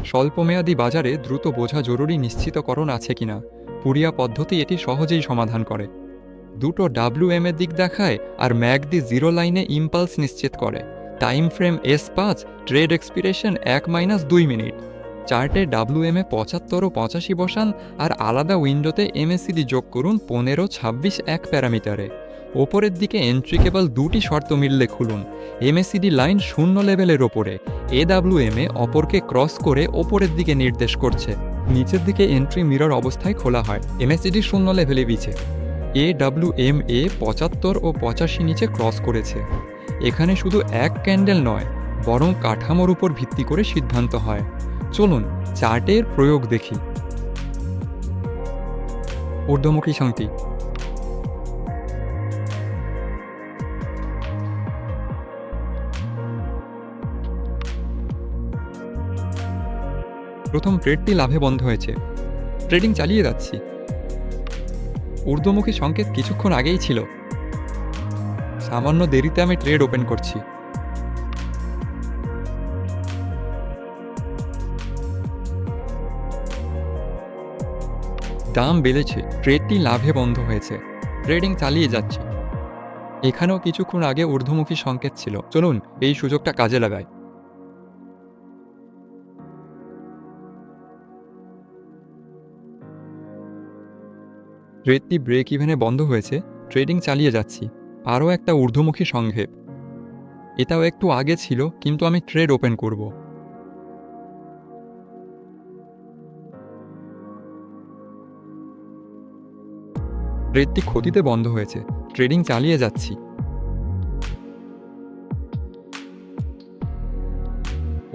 স্বল্পমেয়াদী বাজারে দ্রুত বোঝা জরুরি নিশ্চিতকরণ আছে কিনা। পুরিয়া পদ্ধতি এটি সহজেই সমাধান করে। দুটো WM এর দিক দেখায় আর ম্যাকডি জিরো লাইনে ইম্পালস নিশ্চিত করে। Time frame S5, trade expiration 1-2 minute. চার্টে WM এ 75 ও 85 বসান আর আলাদা উইন্ডোতে MACD যোগ করুন 15, 26 এক প্যারামিটারে। ওপরের দিকে এন্ট্রি কেবল দুটি শর্ত মিললে খুলুন। MACD লাইন 0 লেভেলের ওপরে, AWM এ অপরকে ক্রস করে ওপরের দিকে নির্দেশ করছে। নিচের দিকে এন্ট্রি মিরর অবস্থায় খোলা হয়, MACD 0 লেভেলে বিছে। AWM 75 ও 85 নিচে ক্রস করেছে। এখানে শুধু এক ক্যান্ডেল নয়, বরং কাঠামোর উপর ভিত্তি করে সিদ্ধান্ত হয়। চলুন চার্টের প্রয়োগ দেখি। ঊর্ধ্বমুখী সংখ্যা। প্রথম ট্রেডটি লাভে বন্ধ হয়েছে, ট্রেডিং চালিয়ে যাচ্ছি। ঊর্ধ্বমুখী সংকেত কিছুক্ষণ আগেই ছিল, সামান্য দেরিতে আমি ট্রেড ওপেন করছি। দাম বেড়েছে, ট্রেডটি লাভে বন্ধ হয়েছে, ট্রেডিং চালিয়ে যাচ্ছি। এখানেও কিছুক্ষণ আগে ঊর্ধ্বমুখী সংকেত ছিল, চলুন এই সুযোগটা কাজে লাগাই। ট্রেডটি ব্রেক ইভেনে বন্ধ হয়েছে, ট্রেডিং চালিয়ে যাচ্ছি। আরও একটা ঊর্ধ্বমুখী সংঘেপ, এটাও একটু আগে ছিল, কিন্তু আমি ট্রেড ওপেন করব। ট্রেডটি ক্ষতিতে বন্ধ হয়েছে, ট্রেডিং চালিয়ে যাচ্ছি।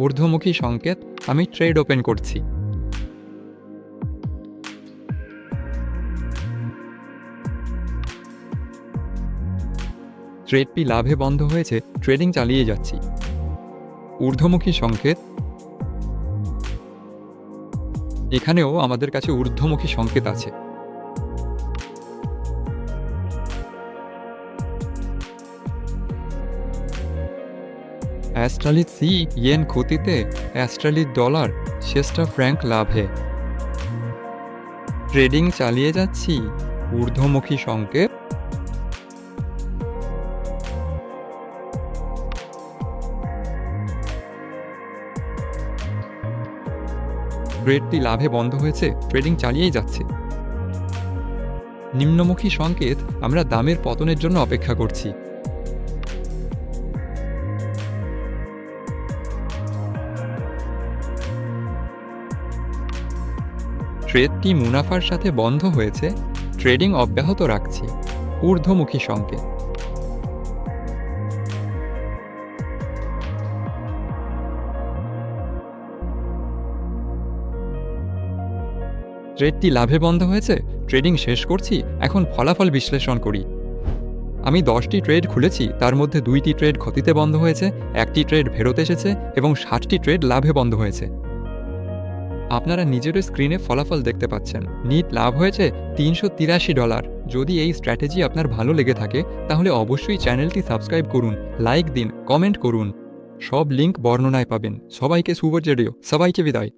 ঊর্ধ্বমুখী সংকেত, আমি ট্রেড ওপেন করছি। ট্রেডটি লাভে বন্ধ হয়েছে, ট্রেডিং চালিয়ে যাচ্ছি। ঊর্ধ্বমুখী সংকেত, এখানেও আমাদের কাছে ঊর্ধ্বমুখী সংকেত আছে। অ্যাস্ট্রালিত সি ইয়েন ক্ষতিতে, অ্যাস্ট্রালিত ডলার শেষটা ফ্র্যাঙ্ক লাভে। ট্রেডিং চালিয়ে যাচ্ছি, ঊর্ধ্বমুখী সংকেত। ট্রেডটি লাভে বন্ধ হয়েছে, ট্রেডিং চালিয়েই যাচ্ছে। নিম্নমুখী সংকেত, আমরা দামের পতনের জন্য অপেক্ষা করছি। ট্রেডটি মুনাফার সাথে বন্ধ হয়েছে, ট্রেডিং অব্যাহত রাখছি। ঊর্ধ্বমুখী সংকেত। ট্রেডটি লাভে বন্ধ হয়েছে, ট্রেডিং শেষ করছি। এখন ফলাফল বিশ্লেষণ করি। আমি 10টি ট্রেড খুলেছি, তার মধ্যে 2টি ট্রেড ক্ষতিতে বন্ধ হয়েছে, 1টি ট্রেড ফেরত এসেছে এবং 60টি ট্রেড লাভে বন্ধ হয়েছে। আপনারা নিজেরও স্ক্রিনে ফলাফল দেখতে পাচ্ছেন। নিট লাভ হয়েছে $383। যদি এই স্ট্র্যাটেজি আপনার ভালো লেগে থাকে তাহলে অবশ্যই চ্যানেলটি সাবস্ক্রাইব করুন, লাইক দিন, কমেন্ট করুন। সব লিঙ্ক বর্ণনায় পাবেন। সবাইকে শুভ ট্রেডিং, সবাইকে বিদায়।